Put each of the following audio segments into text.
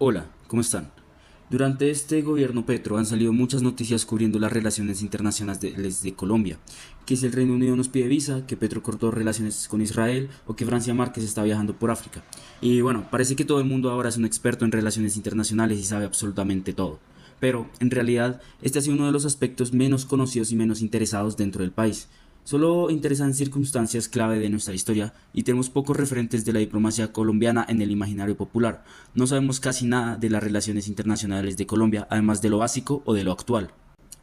Hola, ¿cómo están? Durante este gobierno Petro han salido muchas noticias cubriendo las relaciones internacionales de Colombia, que si el Reino Unido nos pide visa, que Petro cortó relaciones con Israel o que Francia Márquez está viajando por África. Y bueno, parece que todo el mundo ahora es un experto en relaciones internacionales y sabe absolutamente todo. Pero, en realidad, este ha sido uno de los aspectos menos conocidos y menos interesados dentro del país. Solo interesan circunstancias clave de nuestra historia y tenemos pocos referentes de la diplomacia colombiana en el imaginario popular. No sabemos casi nada de las relaciones internacionales de Colombia, además de lo básico o de lo actual.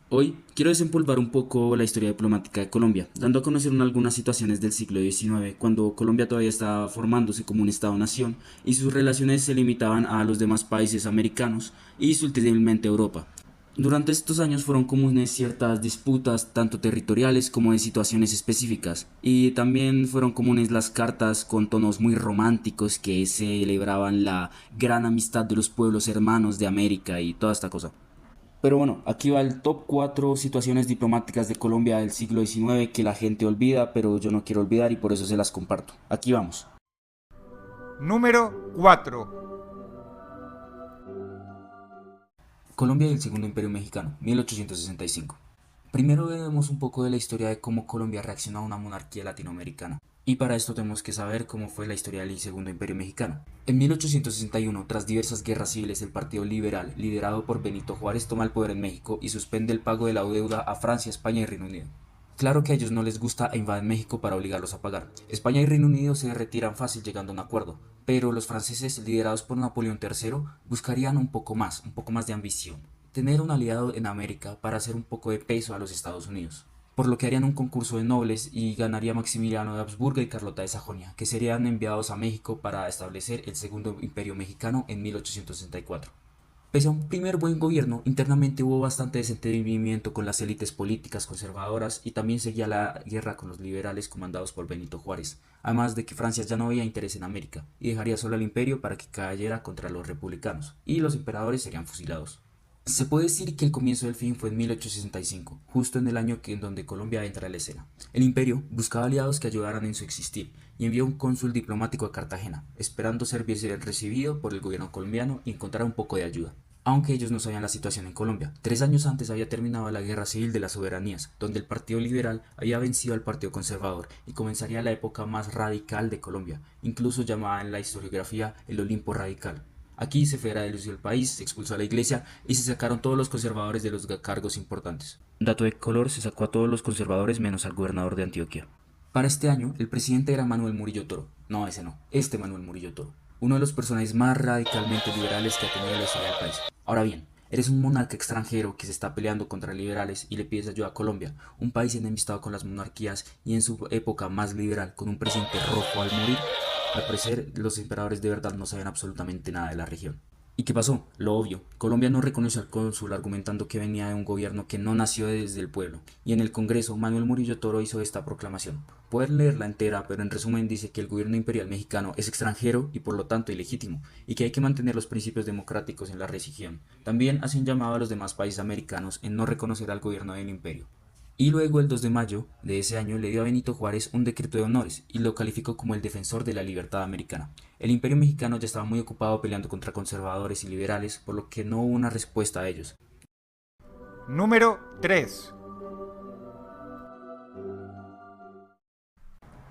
Hoy quiero desempolvar un poco la historia diplomática de Colombia, dando a conocer algunas situaciones del siglo XIX, cuando Colombia todavía estaba formándose como un Estado-nación y sus relaciones se limitaban a los demás países americanos y sutilmente a Europa. Durante estos años fueron comunes ciertas disputas, tanto territoriales como de situaciones específicas, y también fueron comunes las cartas con tonos muy románticos que celebraban la gran amistad de los pueblos hermanos de América y toda esta cosa. Pero bueno, aquí va el top 4 situaciones diplomáticas de Colombia del siglo XIX que la gente olvida, pero yo no quiero olvidar y por eso se las comparto. Aquí vamos. Número 4. Colombia y el Segundo Imperio Mexicano, 1865. Primero veremos un poco de la historia de cómo Colombia reaccionó a una monarquía latinoamericana. Y para esto tenemos que saber cómo fue la historia del Segundo Imperio Mexicano. En 1861, tras diversas guerras civiles, el Partido Liberal, liderado por Benito Juárez, toma el poder en México y suspende el pago de la deuda a Francia, España y Reino Unido. Claro que a ellos no les gusta e invaden México para obligarlos a pagar. España y Reino Unido se retiran fácil llegando a un acuerdo, pero los franceses, liderados por Napoleón III, buscarían un poco más de ambición. Tener un aliado en América para hacer un poco de peso a los Estados Unidos. Por lo que harían un concurso de nobles y ganaría Maximiliano de Habsburgo y Carlota de Sajonia, que serían enviados a México para establecer el Segundo Imperio Mexicano en 1864. Pese a un primer buen gobierno, internamente hubo bastante desentendimiento con las élites políticas conservadoras y también seguía la guerra con los liberales comandados por Benito Juárez, además de que Francia ya no veía interés en América y dejaría solo al imperio para que cayera contra los republicanos, y los emperadores serían fusilados. Se puede decir que el comienzo del fin fue en 1865, justo en el año en donde Colombia entra a la escena. El imperio buscaba aliados que ayudaran en su existir y envió un cónsul diplomático a Cartagena, esperando ser bien recibido por el gobierno colombiano y encontrar un poco de ayuda. Aunque ellos no sabían la situación en Colombia. 3 años antes había terminado la Guerra Civil de las Soberanías, donde el Partido Liberal había vencido al Partido Conservador y comenzaría la época más radical de Colombia, incluso llamada en la historiografía el Olimpo Radical. Aquí se federalizó el país, se expulsó a la iglesia y se sacaron todos los conservadores de los cargos importantes. Dato de color, se sacó a todos los conservadores menos al gobernador de Antioquia. Para este año, el presidente era Manuel Murillo Toro. No, ese no, este Manuel Murillo Toro. Uno de los personajes más radicalmente liberales que ha tenido la historia del país. Ahora bien, eres un monarca extranjero que se está peleando contra liberales y le pides ayuda a Colombia, un país enemistado con las monarquías y en su época más liberal, con un presidente rojo al morir. Al parecer, los emperadores de verdad no saben absolutamente nada de la región. ¿Y qué pasó? Lo obvio. Colombia no reconoció al cónsul argumentando que venía de un gobierno que no nació desde el pueblo. Y en el Congreso, Manuel Murillo Toro hizo esta proclamación. Pueden leerla entera, pero en resumen dice que el gobierno imperial mexicano es extranjero y por lo tanto ilegítimo, y que hay que mantener los principios democráticos en la región. También hace un llamado a los demás países americanos en no reconocer al gobierno del imperio. Y luego, el 2 de mayo de ese año, le dio a Benito Juárez un decreto de honores y lo calificó como el defensor de la libertad americana. El imperio mexicano ya estaba muy ocupado peleando contra conservadores y liberales, por lo que no hubo una respuesta a ellos. Número 3.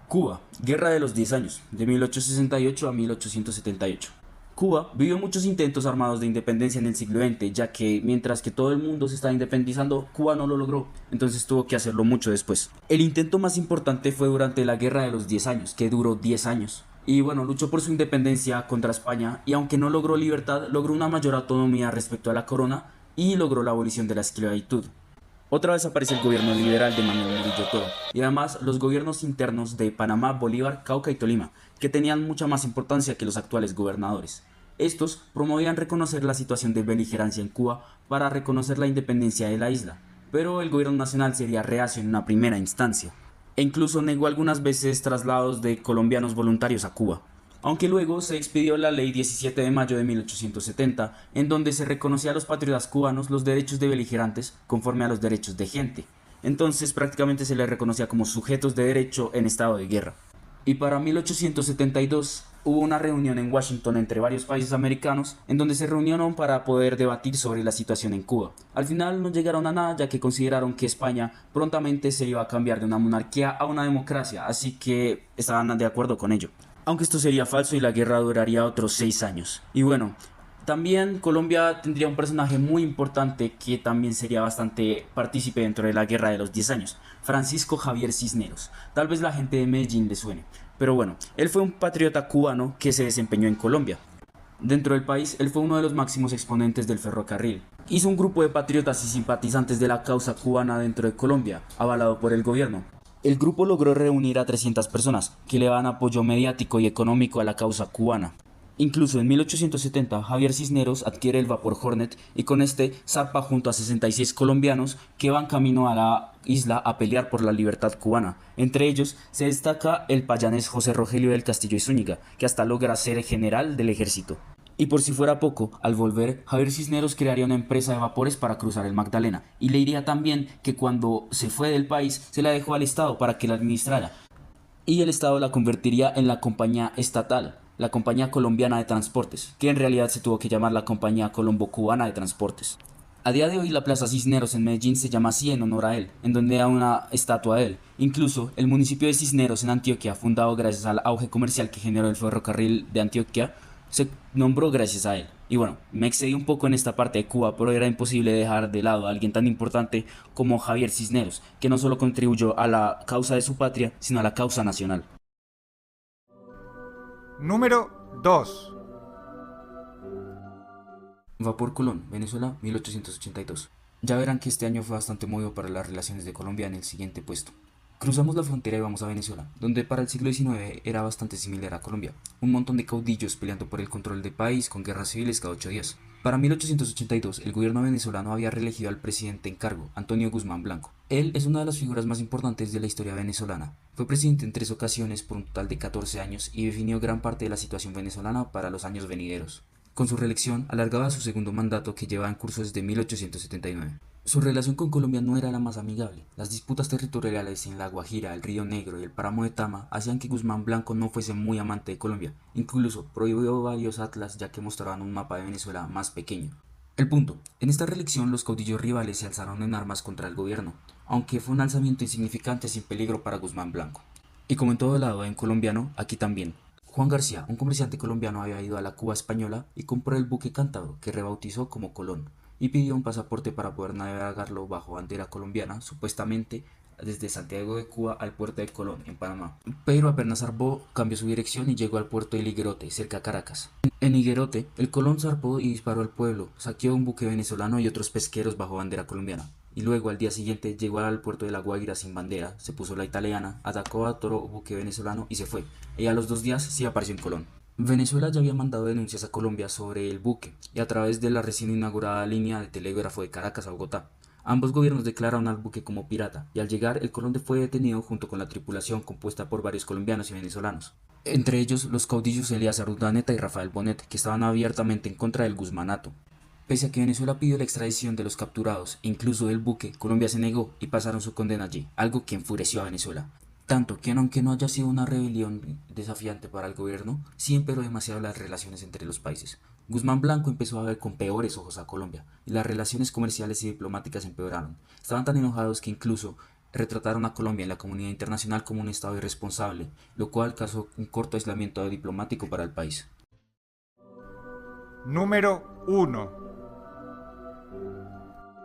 Cuba, Guerra de los 10 años, de 1868 a 1878. Cuba vivió muchos intentos armados de independencia en el siglo XX, ya que mientras que todo el mundo se estaba independizando, Cuba no lo logró, entonces tuvo que hacerlo mucho después. El intento más importante fue durante la Guerra de los 10 años, que duró 10 años. Y bueno, luchó por su independencia contra España y aunque no logró libertad, logró una mayor autonomía respecto a la corona y logró la abolición de la esclavitud. Otra vez aparece el gobierno liberal de Manuel Murillo Toro y además los gobiernos internos de Panamá, Bolívar, Cauca y Tolima, que tenían mucha más importancia que los actuales gobernadores. Estos promovían reconocer la situación de beligerancia en Cuba para reconocer la independencia de la isla, pero el gobierno nacional sería reacio en una primera instancia, e incluso negó algunas veces traslados de colombianos voluntarios a Cuba. Aunque luego se expidió la Ley 17 de mayo de 1870, en donde se reconocía a los patriotas cubanos los derechos de beligerantes conforme a los derechos de gente. Entonces prácticamente se les reconocía como sujetos de derecho en estado de guerra. Y para 1872 hubo una reunión en Washington entre varios países americanos en donde se reunieron para poder debatir sobre la situación en Cuba. Al final no llegaron a nada, ya que consideraron que España prontamente se iba a cambiar de una monarquía a una democracia, así que estaban de acuerdo con ello. Aunque esto sería falso y la guerra duraría otros 6 años. Y bueno, también Colombia tendría un personaje muy importante que también sería bastante partícipe dentro de la guerra de los 10 años, Francisco Javier Cisneros. Tal vez la gente de Medellín le suene, pero bueno, él fue un patriota cubano que se desempeñó en Colombia. Dentro del país, él fue uno de los máximos exponentes del ferrocarril. Hizo un grupo de patriotas y simpatizantes de la causa cubana dentro de Colombia, avalado por el gobierno. El grupo logró reunir a 300 personas que le daban apoyo mediático y económico a la causa cubana. Incluso en 1870 Javier Cisneros adquiere el vapor Hornet y con este zarpa junto a 66 colombianos que van camino a la isla a pelear por la libertad cubana. Entre ellos se destaca el payanés José Rogelio del Castillo y Zúñiga, que hasta logra ser general del ejército. Y por si fuera poco, al volver, Javier Cisneros crearía una empresa de vapores para cruzar el Magdalena, y le diría también que cuando se fue del país se la dejó al Estado para que la administrara, y el Estado la convertiría en la compañía estatal, la Compañía Colombiana de Transportes, que en realidad se tuvo que llamar la Compañía Colombo-Cubana de Transportes. A día de hoy la Plaza Cisneros en Medellín se llama así en honor a él, en donde hay una estatua de él. Incluso el municipio de Cisneros en Antioquia, fundado gracias al auge comercial que generó el ferrocarril de Antioquia, se nombró gracias a él. Y bueno, me excedí un poco en esta parte de Cuba, pero era imposible dejar de lado a alguien tan importante como Javier Cisneros, que no solo contribuyó a la causa de su patria, sino a la causa nacional. Número 2. Vapor Colón, Venezuela, 1882. Ya verán que este año fue bastante movido para las relaciones de Colombia en el siguiente puesto. Cruzamos la frontera y vamos a Venezuela, donde para el siglo XIX era bastante similar a Colombia. Un montón de caudillos peleando por el control del país con guerras civiles cada 8 días. Para 1882, el gobierno venezolano había reelegido al presidente en cargo, Antonio Guzmán Blanco. Él es una de las figuras más importantes de la historia venezolana. Fue presidente en 3 ocasiones por un total de 14 años y definió gran parte de la situación venezolana para los años venideros. Con su reelección, alargaba su segundo mandato que llevaba en curso desde 1879. Su relación con Colombia no era la más amigable. Las disputas territoriales en La Guajira, el Río Negro y el Páramo de Tama hacían que Guzmán Blanco no fuese muy amante de Colombia. Incluso prohibió varios atlas ya que mostraban un mapa de Venezuela más pequeño. El punto. En esta reelección los caudillos rivales se alzaron en armas contra el gobierno, aunque fue un alzamiento insignificante sin peligro para Guzmán Blanco. Y como en todo lado en colombiano, aquí también. Juan García, un comerciante colombiano, había ido a la Cuba española y compró el buque Cántabro, que rebautizó como Colón, y pidió un pasaporte para poder navegarlo bajo bandera colombiana, supuestamente desde Santiago de Cuba al puerto de Colón, en Panamá. Pero apenas zarpó, cambió su dirección y llegó al puerto de Higuerote, cerca a Caracas. En Higuerote, el Colón zarpó y disparó al pueblo, saqueó un buque venezolano y otros pesqueros bajo bandera colombiana. Y luego al día siguiente llegó al puerto de La Guaira sin bandera, se puso la italiana, atacó a otro buque venezolano y se fue. Y a los 2 días sí apareció en Colón. Venezuela ya había mandado denuncias a Colombia sobre el buque y a través de la recién inaugurada línea de telégrafo de Caracas a Bogotá. Ambos gobiernos declararon al buque como pirata y al llegar el Colón fue detenido junto con la tripulación compuesta por varios colombianos y venezolanos. Entre ellos los caudillos Elías Urdaneta y Rafael Bonet, que estaban abiertamente en contra del guzmanato. Pese a que Venezuela pidió la extradición de los capturados e incluso del buque, Colombia se negó y pasaron su condena allí, algo que enfureció a Venezuela. Tanto que aunque no haya sido una rebelión desafiante para el gobierno, sí empeoró demasiado las relaciones entre los países. Guzmán Blanco empezó a ver con peores ojos a Colombia, y las relaciones comerciales y diplomáticas empeoraron. Estaban tan enojados que incluso retrataron a Colombia en la comunidad internacional como un estado irresponsable, lo cual causó un corto aislamiento diplomático para el país. Número 1.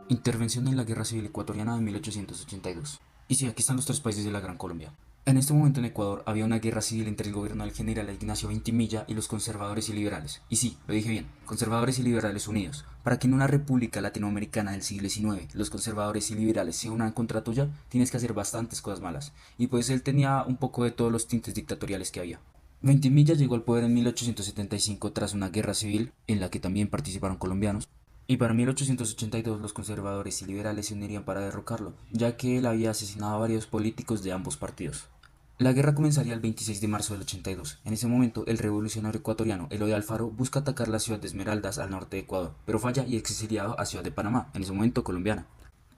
Intervención en la Guerra Civil Ecuatoriana de 1882. Y sí, aquí están los 3 países de la Gran Colombia. En este momento en Ecuador había una guerra civil entre el gobierno del general Ignacio Ventimilla y los conservadores y liberales. Y sí, lo dije bien, conservadores y liberales unidos. Para que en una república latinoamericana del siglo XIX los conservadores y liberales se unan contra tuya, tienes que hacer bastantes cosas malas. Y pues él tenía un poco de todos los tintes dictatoriales que había. Ventimilla llegó al poder en 1875 tras una guerra civil en la que también participaron colombianos. Y para 1882 los conservadores y liberales se unirían para derrocarlo, ya que él había asesinado a varios políticos de ambos partidos. La guerra comenzaría el 26 de marzo del 82. En ese momento, el revolucionario ecuatoriano Eloy Alfaro busca atacar la ciudad de Esmeraldas al norte de Ecuador, pero falla y es exiliado a Ciudad de Panamá, en ese momento colombiana.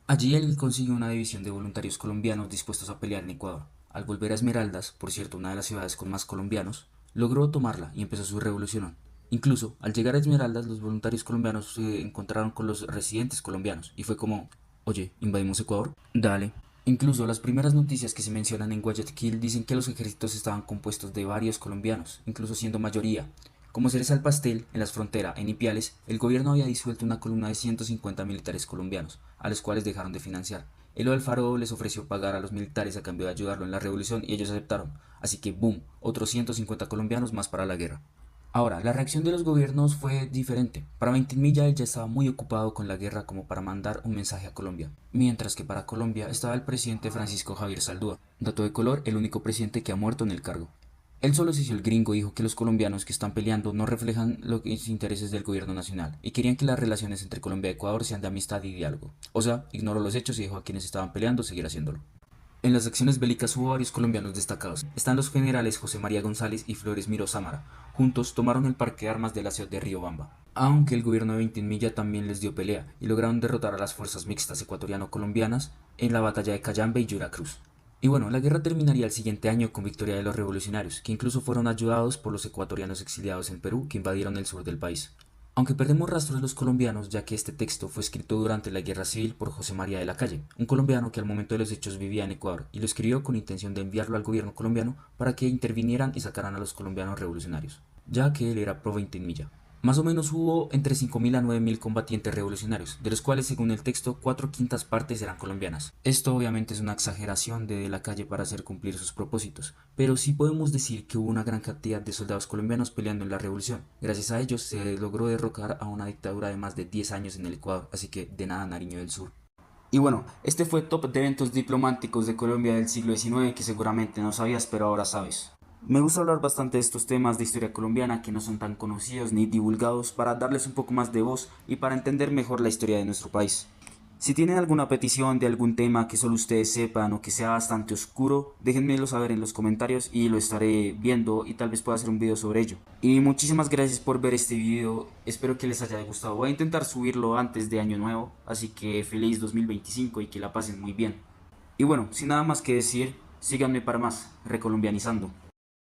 Allí él consigue una división de voluntarios colombianos dispuestos a pelear en Ecuador. Al volver a Esmeraldas, por cierto una de las ciudades con más colombianos, Logró tomarla y empezó su revolución. Incluso, al llegar a Esmeraldas, los voluntarios colombianos se encontraron con los residentes colombianos y fue como, oye, ¿invadimos Ecuador? Dale. Incluso las primeras noticias que se mencionan en Guayaquil dicen que los ejércitos estaban compuestos de varios colombianos, incluso siendo mayoría. Como cereza al pastel, en las fronteras, en Ipiales, el gobierno había disuelto una columna de 150 militares colombianos, a los cuales dejaron de financiar. Elo Alfaro les ofreció pagar a los militares a cambio de ayudarlo en la revolución y ellos aceptaron. Así que, boom, otros 150 colombianos más para la guerra. Ahora, la reacción de los gobiernos fue diferente. Para Ventimiglia él ya estaba muy ocupado con la guerra como para mandar un mensaje a Colombia, mientras que para Colombia estaba el presidente Francisco Javier Zaldúa, dato de color, el único presidente que ha muerto en el cargo. Él solo se hizo el gringo y dijo que los colombianos que están peleando no reflejan los intereses del gobierno nacional y querían que las relaciones entre Colombia y Ecuador sean de amistad y diálogo. O sea, ignoró los hechos y dejó a quienes estaban peleando seguir haciéndolo. En las acciones bélicas hubo varios colombianos destacados. Están los generales José María González y Flores Miro Sámara. Juntos tomaron el parque de armas de la ciudad de Riobamba. Aunque el gobierno de Ventimiglia también les dio pelea y lograron derrotar a las fuerzas mixtas ecuatoriano-colombianas en la batalla de Cayambe y Yuracruz. Y bueno, la guerra terminaría el siguiente año con victoria de los revolucionarios, que incluso fueron ayudados por los ecuatorianos exiliados en Perú que invadieron el sur del país. Aunque perdemos rastros de los colombianos, ya que este texto fue escrito durante la Guerra Civil por José María de la Calle, un colombiano que al momento de los hechos vivía en Ecuador, y lo escribió con intención de enviarlo al gobierno colombiano para que intervinieran y sacaran a los colombianos revolucionarios, ya que él era pro Ventimiglia. Más o menos hubo entre 5.000 a 9.000 combatientes revolucionarios, de los cuales según el texto 4/5 partes eran colombianas. Esto obviamente es una exageración de la Calle para hacer cumplir sus propósitos, pero sí podemos decir que hubo una gran cantidad de soldados colombianos peleando en la revolución. Gracias a ellos se logró derrocar a una dictadura de más de 10 años en el Ecuador, así que de nada Nariño del Sur. Y bueno, este fue Top de Eventos Diplomáticos de Colombia del siglo XIX que seguramente no sabías, pero ahora sabes. Me gusta hablar bastante de estos temas de historia colombiana que no son tan conocidos ni divulgados para darles un poco más de voz y para entender mejor la historia de nuestro país. Si tienen alguna petición de algún tema que solo ustedes sepan o que sea bastante oscuro, déjenmelo saber en los comentarios y lo estaré viendo y tal vez pueda hacer un video sobre ello. Y muchísimas gracias por ver este video, espero que les haya gustado. Voy a intentar subirlo antes de Año Nuevo, así que feliz 2025 y que la pasen muy bien. Y bueno, sin nada más que decir, síganme para más, recolombianizando.